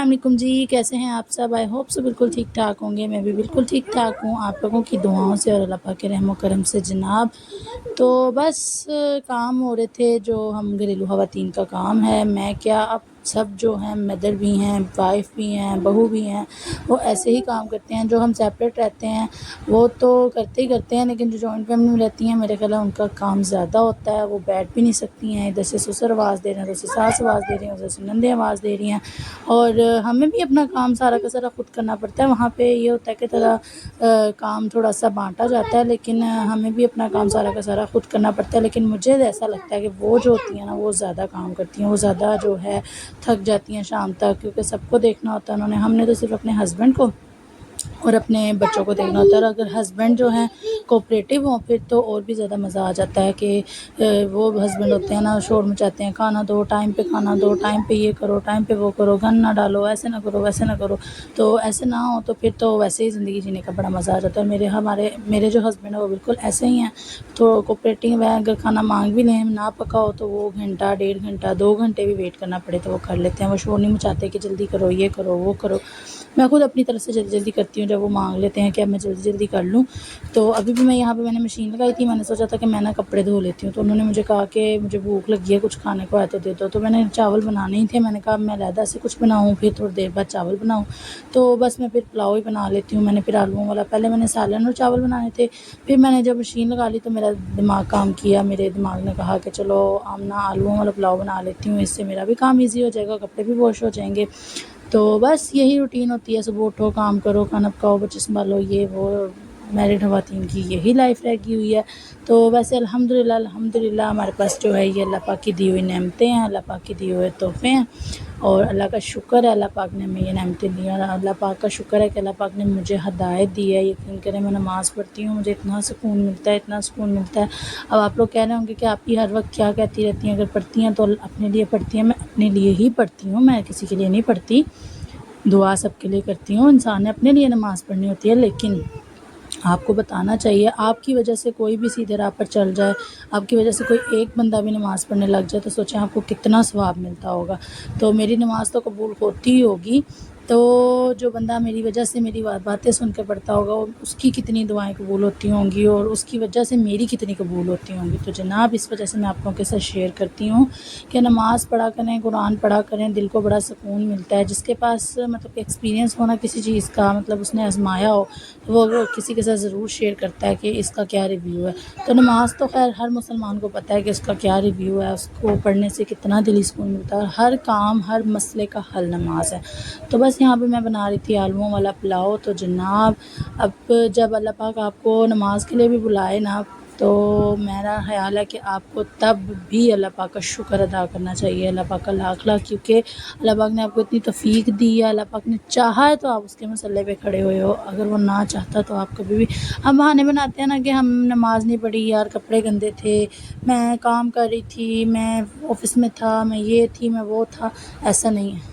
अस्सलाम वालेकुम जी, कैसे हैं आप सब? आई होप सो बिल्कुल ठीक ठाक होंगे। मैं भी बिल्कुल ठीक ठाक हूँ, आप लोगों की दुआओं से और अल्लाह पाक के रहम व करम से जनाब। तो बस काम हो रहे थे, जो हम घरेलू ख़वातीन का काम है। मैं क्या, अब सब जो हैं मदर भी हैं, वाइफ़ भी हैं, बहू भी हैं, वो ऐसे ही काम करते हैं। जो हम सेपरेट रहते हैं वो तो करते ही करते हैं, लेकिन जो जॉइंट फैमिली में रहती हैं मेरे ख़्याल है उनका काम ज़्यादा होता है। वो बैठ भी नहीं सकती हैं, इधर से ससुर आवाज़ दे रहे हैं, उधर से सास आवाज़ दे रही हैं, उधर से नंदे आवाज़ दे रही हैं, और हमें भी अपना काम सारा का सारा ख़ुद करना पड़ता है। वहाँ पे ये होता है कि थोड़ा काम थोड़ा सा बांटा जाता है, लेकिन हमें भी अपना काम सारा का सारा ख़ुद करना पड़ता है। लेकिन मुझे ऐसा लगता है कि वो जो होती हैं ना, वो ज़्यादा काम करती हैं, वो ज़्यादा जो है थक जाती हैं शाम तक, क्योंकि सबको देखना होता है उन्होंने। हमने तो सिर्फ अपने हस्बैंड को और अपने बच्चों को देखना होता है। और अगर हस्बैंड जो हैं कोऑपरेटिव हों फिर तो और भी ज़्यादा मज़ा आ जाता है कि वो हस्बैंड होते हैं ना, शोर मचाते हैं, खाना दो, टाइम पे खाना दो, टाइम पे ये करो, टाइम पे वो करो, गन ना डालो, ऐसे ना करो, वैसे ना करो। तो ऐसे ना हो तो फिर तो वैसे ही ज़िंदगी जीने का बड़ा मज़ा आ जाता है। मेरे जो हस्बैंड हैं वो बिल्कुल ऐसे ही हैं, तो कोऑपरेटिव है। अगर खाना मांग भी लें, ना पका हो, तो वो घंटा, डेढ़ घंटा, 2 घंटे भी वेट करना पड़े तो वो कर लेते हैं। वो शोर नहीं मचाते कि जल्दी करो, ये करो, वो करो। मैं खुद अपनी तरफ से जल्दी जल्दी करती हूँ, जब वो मांग लेते हैं कि अब मैं जल्दी जल्दी कर लूँ। तो अभी भी मैं यहाँ पे मैंने मशीन लगाई थी, मैंने सोचा था कि मैं ना कपड़े धो लेती हूँ। तो उन्होंने मुझे कहा कि मुझे भूख लगी है, कुछ खाने को है तो दे दो। तो मैंने चावल बनाने ही थे, मैंने कहा मैं अलहदा से कुछ बनाऊँ, फिर थोड़ी देर बाद चावल बनाऊँ। तो बस मैं फिर पुलाव ही बना लेती हूँ। मैंने फिर आलूओं वाला, पहले मैंने सालन और चावल बनाने थे, फिर मैंने जब मशीन लगा ली तो मेरा दिमाग काम किया। मेरे दिमाग ने कहा कि चलो हम ना आलूओं वाला पुलाव बना लेती हूँ, इससे मेरा भी काम ईज़ी हो जाएगा, कपड़े भी वॉश हो जाएंगे। तो बस यही रूटीन होती है, सुबह उठो, काम करो, खाना पकाओ, बच्चे संभालो, ये वो। मैरिड ख़वातीन की यही लाइफ रह गई हुई है। तो वैसे अल्हम्दुलिल्लाह अल्हम्दुलिल्लाह हमारे पास जो है ये अल्लाह पाक की दी हुई नेमतें हैं, अल्लाह पाक की दिए हुए तोहफ़े हैं, और अल्लाह का शुक्र है अल्लाह पाक ने हमें ये नेमतें दी हैं। और अल्लाह पाक का शुक्र है कि अल्लाह पाक ने मुझे हिदायत दी है। यकीन करें, मैं नमाज़ पढ़ती हूँ, मुझे इतना सुकून मिलता है, इतना सुकून मिलता है। अब आप लोग कह रहे होंगे कि आप ही हर वक्त क्या कहती रहती हैं, अगर पढ़ती हैं तो अपने लिए पढ़ती हैं। मैं अपने लिए ही पढ़ती हूँ, मैं किसी के लिए नहीं पढ़ती। दुआ सबके लिए करती हूँ, इंसान ने अपने लिए नमाज़ पढ़नी होती है। लेकिन आपको बताना चाहिए, आपकी वजह से कोई भी सीधे राह पर चल जाए, आपकी वजह से कोई एक बंदा भी नमाज़ पढ़ने लग जाए, तो सोचें आपको कितना सवाब मिलता होगा। तो मेरी नमाज़ तो कबूल होती ही होगी, तो जो बंदा मेरी वजह से मेरी बातें सुन के पढ़ता होगा, उसकी कितनी दुआएं कबूल होती होंगी, और उसकी वजह से मेरी कितनी कबूल होती होंगी। तो जनाब, इस वजह से मैं आप लोगों के साथ शेयर करती हूँ कि नमाज़ पढ़ा करें, कुरान पढ़ा करें, दिल को बड़ा सुकून मिलता है। जिसके पास मतलब एक्सपीरियंस होना किसी चीज़ का, मतलब उसने आजमाया हो, तो वो किसी के साथ ज़रूर शेयर करता है कि इसका क्या रिव्यू है। तो नमाज़ तो खैर हर मुसलमान को पता है कि उसका क्या रिव्यू है, उसको पढ़ने से कितना दिली सुकून मिलता है। हर काम, हर मसले का हल नमाज है। तो बस यहाँ पे मैं बना रही थी आलूओं वाला पुलाव। तो जनाब, अब जब अल्लाह पाक आपको नमाज के लिए भी बुलाए ना, तो मेरा ख़्याल है कि आपको तब भी अल्लाह पाक का शुक्र अदा करना चाहिए, अल्लाह पाक का लाख लाख, क्योंकि अल्लाह पाक ने आपको इतनी तौफ़ीक दी है। अल्लाह पाक ने चाहा है तो आप उसके मसल्ले पे खड़े हुए हो, अगर वो ना चाहता तो आप कभी भी। हम बहाने बनाते हैं ना कि हम नमाज नहीं पढ़ी यार, कपड़े गंदे थे, मैं काम कर रही थी, मैं ऑफ़िस में था, मैं ये थी, मैं वो था। ऐसा नहीं है,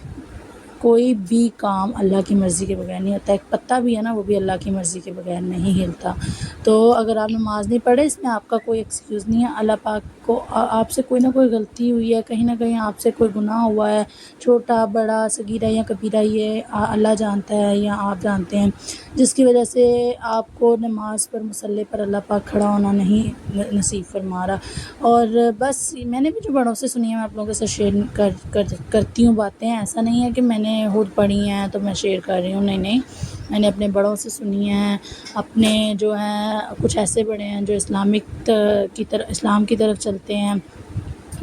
कोई भी काम अल्लाह की मर्ज़ी के बगैर नहीं होता। एक पत्ता भी है ना, वो भी अल्लाह की मर्ज़ी के बगैर नहीं हिलता। तो अगर आप नमाज़ नहीं पढ़े, इसमें आपका कोई एक्सक्यूज़ नहीं है। अल्लाह पाक को आपसे कोई ना कोई गलती हुई है, कहीं ना कहीं आपसे कोई गुनाह हुआ है, छोटा बड़ा, सगीरा या कबीरा, ये अल्लाह जानता है या आप जानते हैं, जिसकी वजह से आपको नमाज पर, मुसल्ले पर अल्लाह पाक खड़ा होना नहीं नसीब फरमा रहा। और बस मैंने भी जो बड़ों से सुनी है, मैं आप लोगों के साथ शेयर करती हूँ बातें। ऐसा नहीं है कि मैंने खुद पढ़ी हैं तो मैं शेयर कर रही हूँ, नहीं नहीं, मैंने अपने बड़ों से सुनी है। अपने जो हैं कुछ ऐसे बड़े हैं जो इस्लाम की तरफ चलते हैं,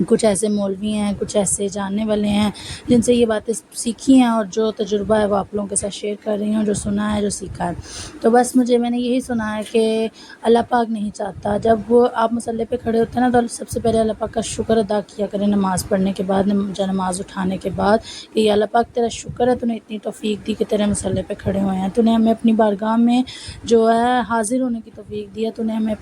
कुछ ऐसे मौलवी हैं, कुछ ऐसे जानने वाले हैं जिनसे ये बातें सीखी हैं, और जो तजुर्बा है वो आप लोगों के साथ शेयर कर रही हूँ, जो सुना है, जो सीखा है। तो बस मैंने यही सुना है कि अल्लाह पाक नहीं चाहता, जब वो आप मसल्ले पे खड़े होते हैं ना, तो सबसे पहले अल्लाह पाक का शुक्र अदा किया करें नमाज़ पढ़ने के बाद, नमाज़ उठाने के बाद, कि या अल्लाह पाक तेरा शुक्र है, तूने इतनी तौफ़ीक दी कि तेरे मसल्ले पे खड़े हुए हैं, तूने हमें अपनी बारगाह में जो है हाज़िर होने की तौफ़ीक दी है, तूने हमें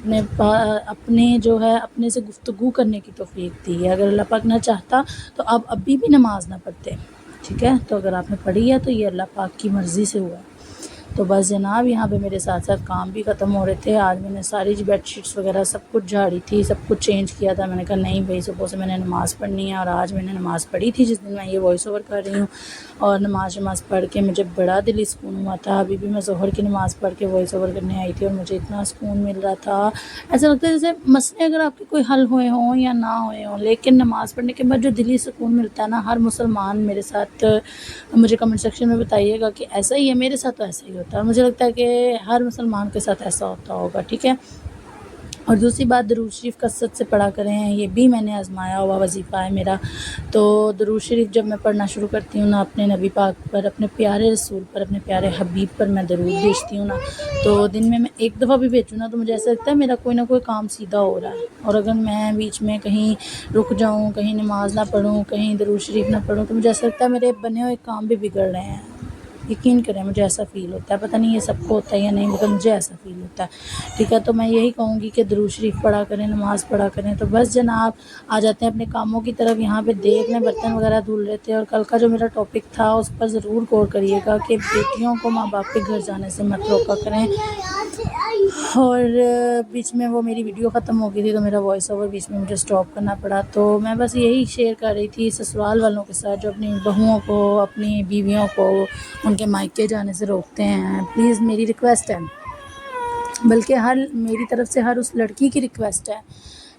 अपने जो है अपने से गुफ्तगू करने की तौफ़ीक दी है। अगर अल्लाह पाक ना चाहता तो आप अभी भी नमाज़ ना पढ़ते, ठीक है। तो अगर आपने पढ़ी है तो ये अल्लाह पाक की मर्ज़ी से हुआ है। تو بس جناب یہاں پہ میرے ساتھ ساتھ کام بھی ختم ہو رہے تھے. آج میں نے ساری بیڈ شیٹس وغیرہ سب کچھ جھاڑی تھی, سب کچھ چینج کیا تھا. میں نے کہا نہیں بھائی صبح سے میں نے نماز پڑھنی ہے, اور آج میں نے نماز پڑھی تھی جس دن میں یہ وائس اوور کر رہی ہوں. اور نماز پڑھ کے مجھے بڑا دلی سکون ہوا تھا. ابھی بھی میں ظہر کی نماز پڑھ کے وائس اوور کرنے آئی تھی, اور مجھے اتنا سکون مل رہا تھا. ایسا لگتا ہے جیسے مسئلے اگر آپ کے کوئی حل ہوئے ہوں یا نہ ہوئے ہوں, لیکن نماز پڑھنے کے بعد جو دلی سکون ملتا ہے نا, ہر مسلمان میرے ساتھ مجھے کمنٹ سیکشن میں بتائیے گا کہ ایسا ہی ہے. میرے ساتھ تو ایسا ہی ہوتا ہے, اور مجھے لگتا ہے کہ ہر مسلمان کے ساتھ ایسا ہوتا ہوگا. ٹھیک ہے. اور دوسری بات, درود شریف کثرت سے پڑھا کریں. یہ بھی میں نے آزمایا ہوا وظیفہ ہے میرا. تو درود شریف جب میں پڑھنا شروع کرتی ہوں نا, اپنے نبی پاک پر, اپنے پیارے رسول پر, اپنے پیارے حبیب پر میں درود بھیجتی ہوں نا, تو دن میں ایک دفعہ بھی بھیجوں نا تو مجھے ایسا لگتا ہے میرا کوئی نہ کوئی کام سیدھا ہو رہا ہے. اور اگر میں بیچ میں کہیں رک جاؤں, کہیں نماز نہ پڑھوں, کہیں درود شریف نہ پڑھوں, تو مجھے ایسا لگتا ہے میرے بنے ہوئے کام بھی بگڑ رہے ہیں. یقین کریں مجھے ایسا فیل ہوتا ہے. پتہ نہیں یہ سب کو ہوتا ہے یا نہیں, مگر مجھے ایسا فیل ہوتا ہے. ٹھیک ہے. تو میں یہی کہوں گی کہ درود شریف پڑھا کریں, نماز پڑھا کریں. تو بس جناب آ جاتے ہیں اپنے کاموں کی طرف. یہاں پہ دیکھ لیں برتن وغیرہ دھل رہے تھے, اور کل کا جو میرا ٹاپک تھا اس پر ضرور غور کریے گا کہ بیٹیوں کو ماں باپ کے گھر جانے سے مت روکا کریں. اور بیچ میں وہ میری ویڈیو ختم ہو گئی تھی, تو میرا وائس اوور بیچ میں مجھے سٹاپ کرنا پڑا. تو میں بس یہی شیئر کر رہی تھی سسرال والوں کے ساتھ جو اپنی بہوؤں کو, اپنی بیویوں کو ان کے مائکے جانے سے روکتے ہیں. پلیز میری ریکویسٹ ہے, بلکہ میری طرف سے ہر اس لڑکی کی ریکویسٹ ہے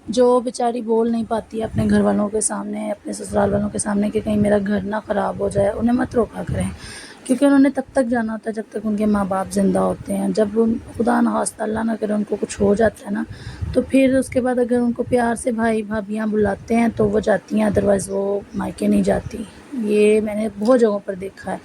جو بیچاری بول نہیں پاتی ہے اپنے گھر والوں کے سامنے, اپنے سسرال والوں کے سامنے, کہ کہیں میرا گھر نہ خراب ہو جائے. انہیں مت روکا کریں, کیونکہ انہوں نے تب تک جانا ہوتا ہے جب تک ان کے ماں باپ زندہ ہوتے ہیں. جب خدا نخواستہ اللہ نہ کرے ان کو کچھ ہو جاتا ہے نا, تو پھر اس کے بعد اگر ان کو پیار سے بھائی بھابیاں بلاتے ہیں تو وہ جاتی ہیں, ادروائز وہ مائکے نہیں جاتی. یہ میں نے بہت جگہوں پر دیکھا ہے.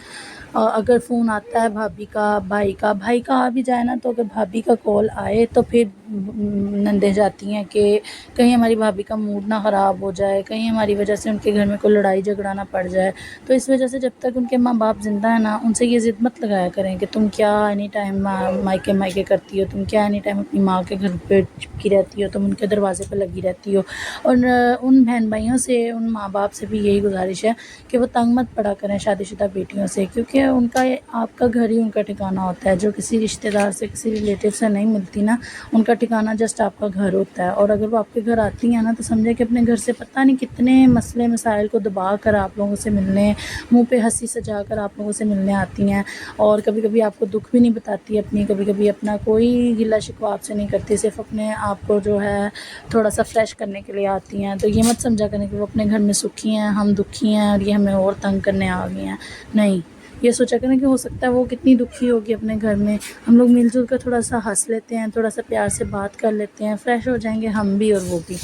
اگر فون آتا ہے بھابھی کا, بھائی کا آ بھی جائے نا, تو اگر بھابھی کا کال آئے تو پھر نندیں جاتی ہیں کہ کہیں ہماری بھابھی کا موڈ نہ خراب ہو جائے, کہیں ہماری وجہ سے ان کے گھر میں کوئی لڑائی جھگڑا نہ پڑ جائے. تو اس وجہ سے جب تک ان کے ماں باپ زندہ ہیں نا, ان سے یہ ضد مت لگایا کریں کہ تم کیا اینی ٹائم مائکے کرتی ہو, تم کیا اینی ٹائم اپنی ماں کے گھر پہ چپکی رہتی ہو, تم ان کے دروازے پہ لگی رہتی ہو. اور ان بہن بھائیوں سے, ان ماں باپ سے بھی یہی گزارش ہے کہ وہ تنگ مت پڑا کریں شادی شدہ بیٹیوں سے, کیونکہ ان کا آپ کا گھر ہی ان کا ٹھکانہ ہوتا ہے. جو کسی رشتہ دار سے, کسی ریلیٹیو سے نہیں ملتی نا, ان کا ٹھکانہ جسٹ آپ کا گھر ہوتا ہے. اور اگر وہ آپ کے گھر آتی ہیں نا, تو سمجھے کہ اپنے گھر سے پتہ نہیں کتنے مسئلے مسائل کو دبا کر آپ لوگوں سے ملنے, منہ پہ ہنسی سجا کر آپ لوگوں سے ملنے آتی ہیں. اور کبھی کبھی آپ کو دکھ بھی نہیں بتاتی اپنی, کبھی کبھی اپنا کوئی گلہ شکوہ آپ سے نہیں کرتی, صرف اپنے آپ کو جو ہے تھوڑا سا فریش کرنے کے لیے آتی ہیں. تو یہ مت سمجھا کریں کہ وہ اپنے گھر میں سکھی ہیں, ہم دکھی ہیں, اور یہ ہمیں اور تنگ کرنے آ گئی ہیں. نہیں, یہ سوچا کریں کہ ہو سکتا ہے وہ کتنی دکھی ہوگی اپنے گھر میں. ہم لوگ مل جل کر تھوڑا سا ہنس لیتے ہیں, تھوڑا سا پیار سے بات کر لیتے ہیں, فریش ہو جائیں گے ہم بھی اور وہ بھی.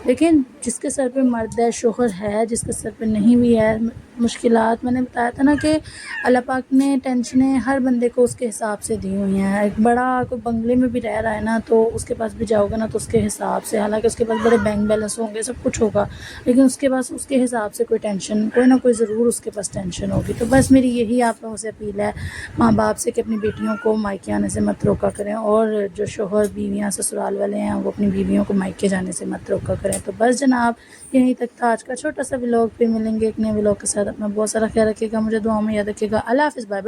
لیکن جس کے سر پہ مرد ہے, شوہر ہے, جس کے سر پہ نہیں بھی ہے مشکلات, میں نے بتایا تھا نا کہ اللہ پاک نے ٹینشنیں ہر بندے کو اس کے حساب سے دی ہوئی ہیں. ایک بڑا کوئی بنگلے میں بھی رہ رہا ہے نا, تو اس کے پاس بھی جاؤ گے نا تو اس کے حساب سے, حالانکہ اس کے پاس بڑے بینک بیلنس ہوں گے, سب کچھ ہوگا, لیکن اس کے پاس اس کے حساب سے کوئی ٹینشن, کوئی نہ کوئی ضرور اس کے پاس ٹینشن ہوگی. تو بس میری یہی آپ لوگوں سے اپیل ہے ماں باپ سے کہ اپنی بیٹیوں کو مائکے آنے سے مت روکا کریں, اور جو شوہر بیویاں سسرال والے ہیں وہ اپنی بیویوں کو مائکے جانے سے مت روکا کریں. تو بس جناب یہیں تک تھا آج کا چھوٹا سا ولاگ. پھر ملیں گے ایک نئے ولاگ کے ساتھ. اپنا بہت سارا خیال رکھیے گا, مجھے دعاؤں میں یاد رکھیے گا. اللہ حافظ, بائے.